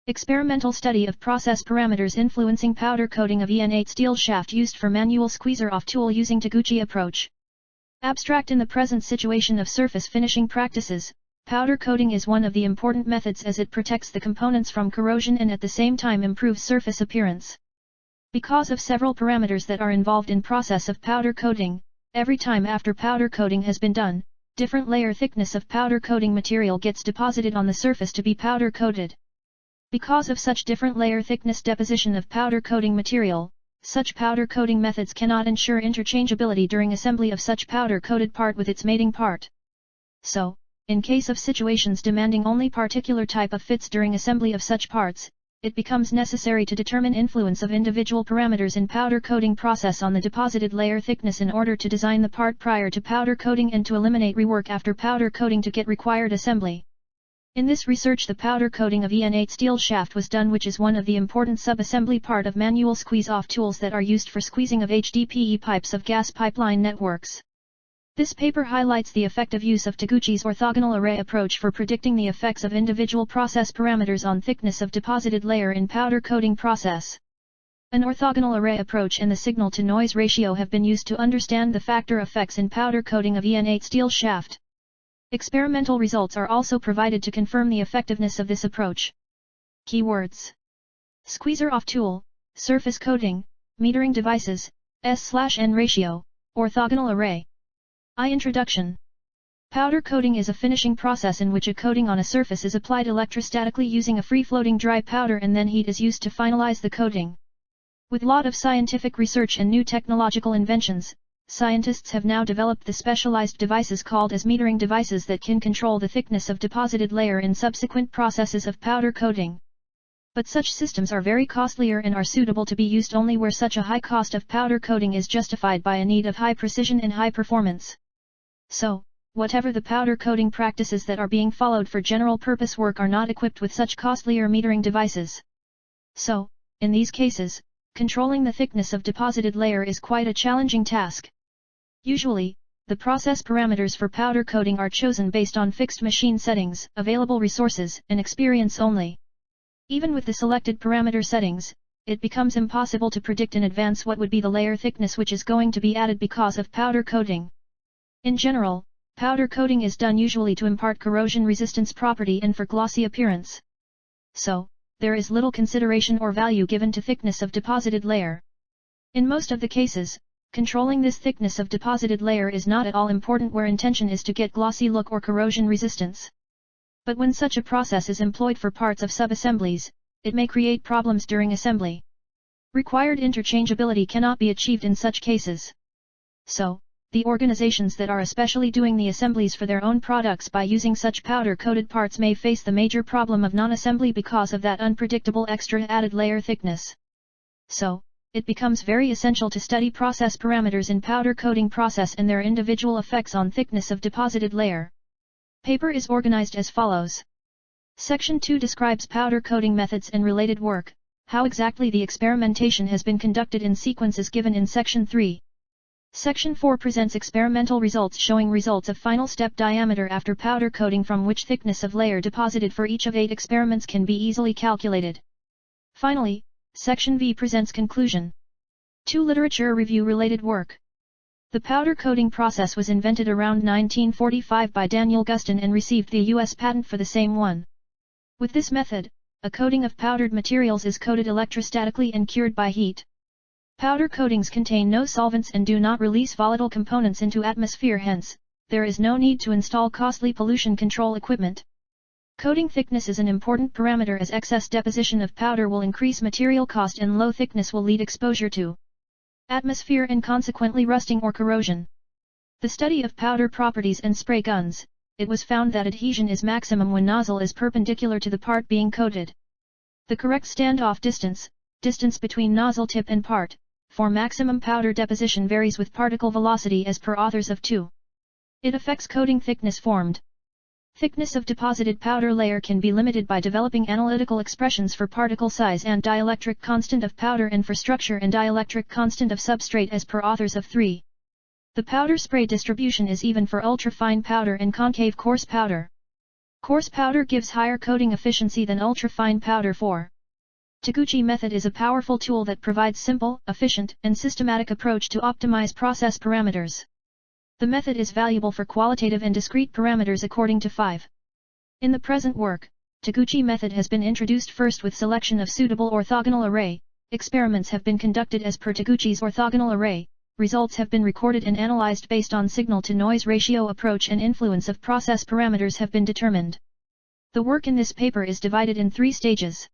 Experimental study of process parameters influencing powder coating of EN8 steel shaft used for manual squeezer-off tool using Taguchi approach. Abstract. In the present situation of surface finishing practices, powder coating is one of the important methods as it protects the components from corrosion and at the same time improves surface appearance. Because of several parameters that are involved in process of powder coating, every time after powder coating has been done, different layer thickness of powder coating material gets deposited on the surface to be powder coated. Because of such different layer thickness deposition of powder coating material, such powder coating methods cannot ensure interchangeability during assembly of such powder coated part with its mating part. So, in case of situations demanding only particular type of fits during assembly of such parts, it becomes necessary to determine influence of individual parameters in powder coating process on the deposited layer thickness in order to design the part prior to powder coating and to eliminate rework after powder coating to get required assembly. In this research the powder coating of EN8 steel shaft was done, which is one of the important sub-assembly part of manual squeeze-off tools that are used for squeezing of HDPE pipes of gas pipeline networks. This paper highlights the effective use of Taguchis Orthogonal Array Approach for predicting the effects of individual process parameters on thickness of deposited layer in powder coating process. An orthogonal array approach and the signal-to-noise ratio have been used to understand the factor effects in powder coating of EN8 steel shaft. Experimental results are also provided to confirm the effectiveness of this approach. Keywords: squeezer-off tool, surface coating, metering devices, S/N ratio, orthogonal array. Introduction. Powder coating is a finishing process in which a coating on a surface is applied electrostatically using a free-floating dry powder and then heat is used to finalize the coating. With lot of scientific research and new technological inventions, scientists have now developed the specialized devices called as metering devices that can control the thickness of deposited layer in subsequent processes of powder coating. But such systems are very costlier and are suitable to be used only where such a high cost of powder coating is justified by a need of high precision and high performance. So, whatever the powder coating practices that are being followed for general purpose work are not equipped with such costlier metering devices. So, in these cases, controlling the thickness of deposited layer is quite a challenging task. Usually, the process parameters for powder coating are chosen based on fixed machine settings, available resources, and experience only. Even with the selected parameter settings, it becomes impossible to predict in advance what would be the layer thickness which is going to be added because of powder coating. In general, powder coating is done usually to impart corrosion resistance property and for glossy appearance. So, there is little consideration or value given to thickness of deposited layer. In most of the cases, controlling this thickness of deposited layer is not at all important where intention is to get glossy look or corrosion resistance. But when such a process is employed for parts of sub-assemblies, it may create problems during assembly. Required interchangeability cannot be achieved in such cases. So, the organizations that are especially doing the assemblies for their own products by using such powder-coated parts may face the major problem of non-assembly because of that unpredictable extra added layer thickness. So, it becomes very essential to study process parameters in powder coating process and their individual effects on thickness of deposited layer. Paper is organized as follows. Section 2 describes powder coating methods and related work. How exactly the experimentation has been conducted in sequence is given in Section 3. Section 4 presents experimental results showing results of final step diameter after powder coating from which thickness of layer deposited for each of 8 experiments can be easily calculated. Finally, Section V presents conclusion. 2 literature review related work. The powder coating process was invented around 1945 by Daniel Guston and received the U.S. patent for the same one. With this method, a coating of powdered materials is coated electrostatically and cured by heat. Powder coatings contain no solvents and do not release volatile components into atmosphere, hence, there is no need to install costly pollution control equipment. Coating thickness is an important parameter as excess deposition of powder will increase material cost and low thickness will lead exposure to atmosphere and consequently rusting or corrosion. The study of powder properties and spray guns, it was found that adhesion is maximum when nozzle is perpendicular to the part being coated. The correct standoff distance between nozzle tip and part, for maximum powder deposition varies with particle velocity as per authors of 2. It affects coating thickness formed. Thickness of deposited powder layer can be limited by developing analytical expressions for particle size and dielectric constant of powder and for structure and dielectric constant of substrate as per authors of 3. The powder spray distribution is even for ultra-fine powder and concave coarse powder. Coarse powder gives higher coating efficiency than ultra-fine powder. 4. Taguchi method is a powerful tool that provides simple, efficient, and systematic approach to optimize process parameters. The method is valuable for qualitative and discrete parameters according to 5. In the present work, Taguchi method has been introduced first with selection of suitable orthogonal array. Experiments have been conducted as per Taguchi's orthogonal array. Results have been recorded and analyzed based on signal-to-noise ratio approach, and influence of process parameters have been determined. The work in this paper is divided in 3 stages.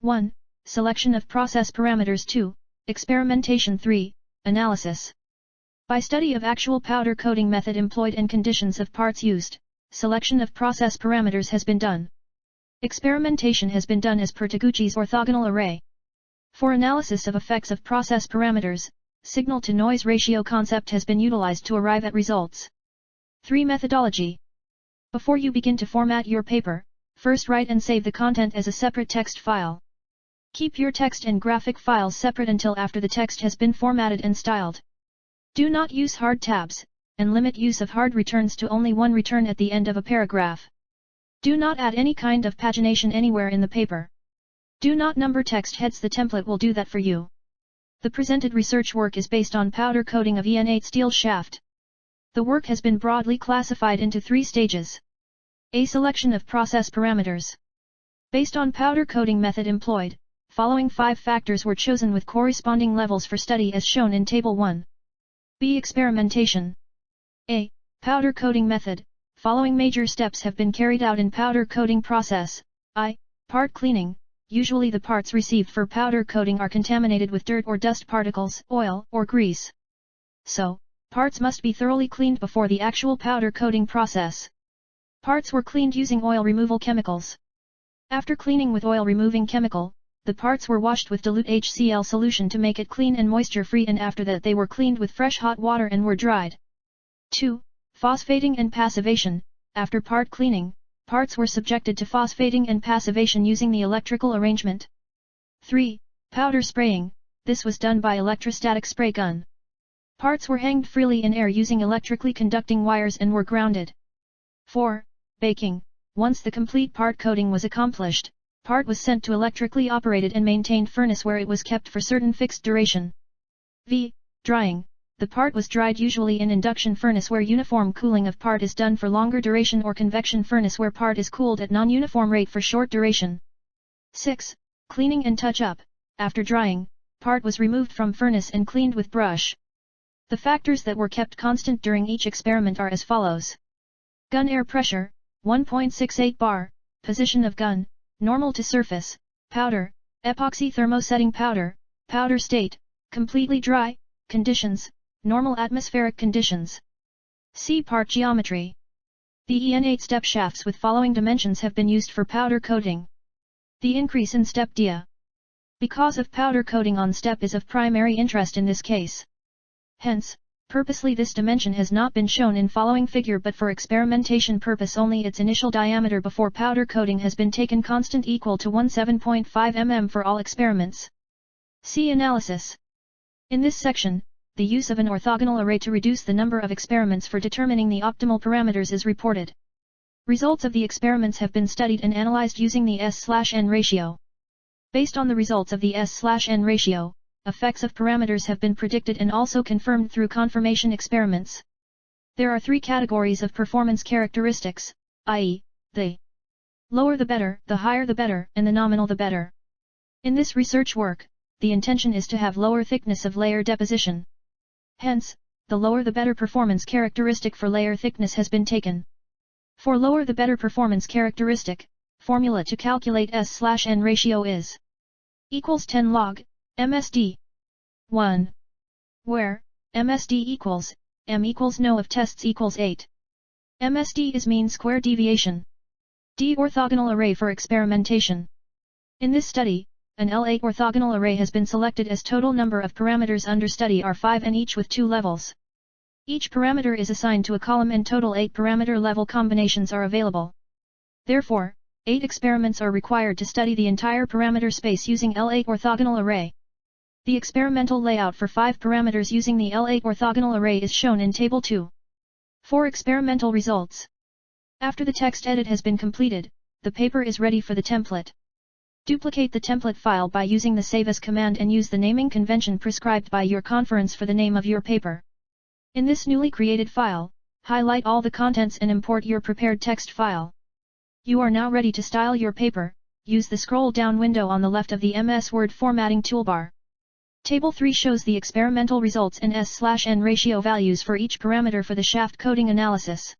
1. Selection of process parameters. 2. Experimentation. 3. Analysis. By study of actual powder coating method employed and conditions of parts used, selection of process parameters has been done. Experimentation has been done as per Taguchi's orthogonal array. For analysis of effects of process parameters, signal-to-noise ratio concept has been utilized to arrive at results. 3. Methodology. Before you begin to format your paper, first write and save the content as a separate text file. Keep your text and graphic files separate until after the text has been formatted and styled. Do not use hard tabs, and limit use of hard returns to only one return at the end of a paragraph. Do not add any kind of pagination anywhere in the paper. Do not number text heads, the template will do that for you. The presented research work is based on powder coating of EN8 steel shaft. The work has been broadly classified into 3 stages. A. Selection of process parameters. Based on powder coating method employed, following 5 factors were chosen with corresponding levels for study as shown in Table 1. B. Experimentation. A. Powder coating method. Following major steps have been carried out in powder coating process. I. Part cleaning. Usually the parts received for powder coating are contaminated with dirt or dust particles, oil, or grease. So, parts must be thoroughly cleaned before the actual powder coating process. Parts were cleaned using oil removal chemicals. After cleaning with oil removing chemical, the parts were washed with dilute HCl solution to make it clean and moisture free, and after that they were cleaned with fresh hot water and were dried. 2. Phosphating and passivation. After part cleaning, parts were subjected to phosphating and passivation using the electrical arrangement. 3. Powder spraying. This was done by electrostatic spray gun. Parts were hanged freely in air using electrically conducting wires and were grounded. 4. Baking. Once the complete part coating was accomplished, part was sent to electrically operated and maintained furnace where it was kept for certain fixed duration. V. Drying. The part was dried usually in induction furnace where uniform cooling of part is done for longer duration, or convection furnace where part is cooled at non-uniform rate for short duration. 6. Cleaning and touch-up. After drying, part was removed from furnace and cleaned with brush. The factors that were kept constant during each experiment are as follows. Gun air pressure, 1.68 bar, position of gun, normal to surface, powder, epoxy thermosetting powder, powder state, completely dry, conditions, normal atmospheric conditions. C. Part geometry. The EN8 step shafts with following dimensions have been used for powder coating. The increase in step dia. Because of powder coating on step is of primary interest in this case. Hence, purposely this dimension has not been shown in following figure, but for experimentation purpose only its initial diameter before powder coating has been taken constant equal to 17.5 mm for all experiments. C. Analysis. In this section, the use of an orthogonal array to reduce the number of experiments for determining the optimal parameters is reported. Results of the experiments have been studied and analyzed using the S/N ratio. Based on the results of the S/N ratio, effects of parameters have been predicted and also confirmed through confirmation experiments. There are 3 categories of performance characteristics, i.e., the lower the better, the higher the better, and the nominal the better. In this research work, the intention is to have lower thickness of layer deposition. Hence, the lower the better performance characteristic for layer thickness has been taken. For lower the better performance characteristic, formula to calculate S/N ratio is equals 10 log MSD 1, where MSD equals M equals no of tests equals 8. MSD is mean square deviation. D. Orthogonal array for experimentation. In this study, an L8 orthogonal array has been selected as total number of parameters under study are 5 and each with 2 levels. Each parameter is assigned to a column and total 8 parameter level combinations are available. Therefore, 8 experiments are required to study the entire parameter space using L8 orthogonal array. The experimental layout for 5 parameters using the L8 orthogonal array is shown in Table 2. 4 experimental results. After the text edit has been completed, the paper is ready for the template. Duplicate the template file by using the Save As command and use the naming convention prescribed by your conference for the name of your paper. In this newly created file, highlight all the contents and import your prepared text file. You are now ready to style your paper. Use the scroll down window on the left of the MS Word formatting toolbar. Table 3 shows the experimental results and S/N ratio values for each parameter for the shaft coating analysis.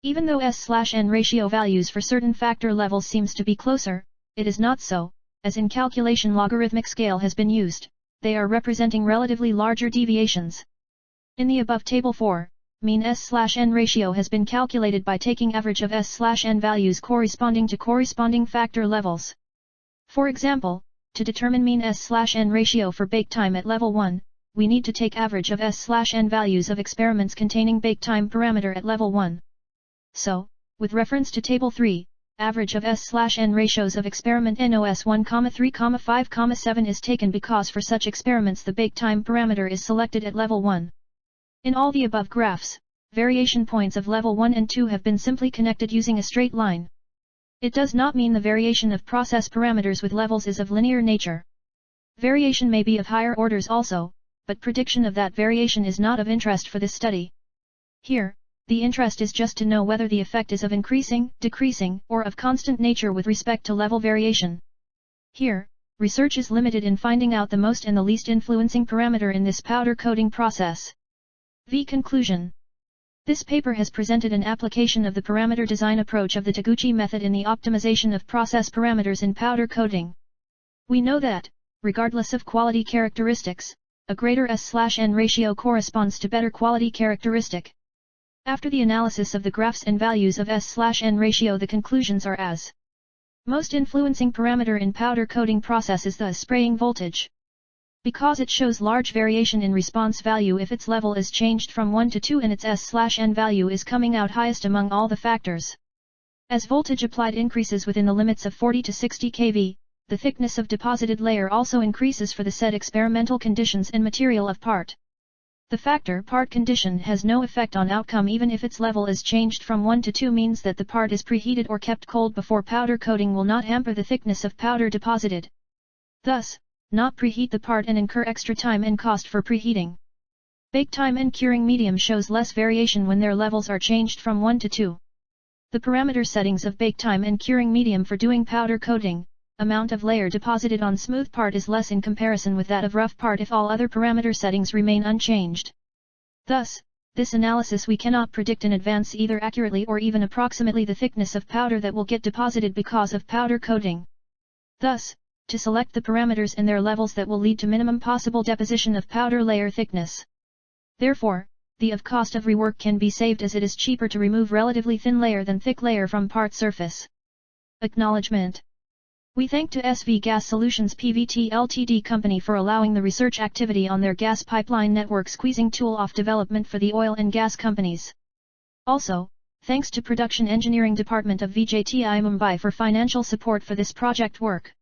Even though S/N ratio values for certain factor levels seems to be closer, it is not so, as in calculation logarithmic scale has been used, they are representing relatively larger deviations. In the above table 4, mean S/N ratio has been calculated by taking average of S/N values corresponding to corresponding factor levels. For example, to determine mean S/N ratio for bake time at level 1, we need to take average of S/N values of experiments containing bake time parameter at level 1. So, with reference to table 3, average of S/N ratios of experiment NOS 1, 3, 5, 7 is taken because for such experiments the bake time parameter is selected at level 1. In all the above graphs, variation points of level 1 and 2 have been simply connected using a straight line. It does not mean the variation of process parameters with levels is of linear nature. Variation may be of higher orders also, but prediction of that variation is not of interest for this study. Here, the interest is just to know whether the effect is of increasing, decreasing, or of constant nature with respect to level variation. Here, research is limited in finding out the most and the least influencing parameter in this powder coating process. Conclusion. This paper has presented an application of the parameter design approach of the Taguchi method in the optimization of process parameters in powder coating. We know that, regardless of quality characteristics, a greater S/N ratio corresponds to better quality characteristic. After the analysis of the graphs and values of S/N ratio, the conclusions are as: most influencing parameter in powder coating process is the spraying voltage, because it shows large variation in response value if its level is changed from 1 to 2 and its S/N value is coming out highest among all the factors. As voltage applied increases within the limits of 40 to 60 kV, the thickness of deposited layer also increases for the said experimental conditions and material of part. The factor part condition has no effect on outcome even if its level is changed from 1 to 2, means that the part is preheated or kept cold before powder coating will not hamper the thickness of powder deposited. Thus, not preheat the part and incur extra time and cost for preheating. Bake time and curing medium shows less variation when their levels are changed from 1 to 2. The parameter settings of bake time and curing medium for doing powder coating, amount of layer deposited on smooth part is less in comparison with that of rough part if all other parameter settings remain unchanged. Thus, this analysis we cannot predict in advance either accurately or even approximately the thickness of powder that will get deposited because of powder coating. Thus, to select the parameters and their levels that will lead to minimum possible deposition of powder layer thickness. Therefore, the cost of rework can be saved as it is cheaper to remove relatively thin layer than thick layer from part surface. Acknowledgement. We thank to SV Gas Solutions Pvt Ltd company for allowing the research activity on their gas pipeline network squeezing tool off development for the oil and gas companies. Also, thanks to Production Engineering Department of VJTI Mumbai for financial support for this project work.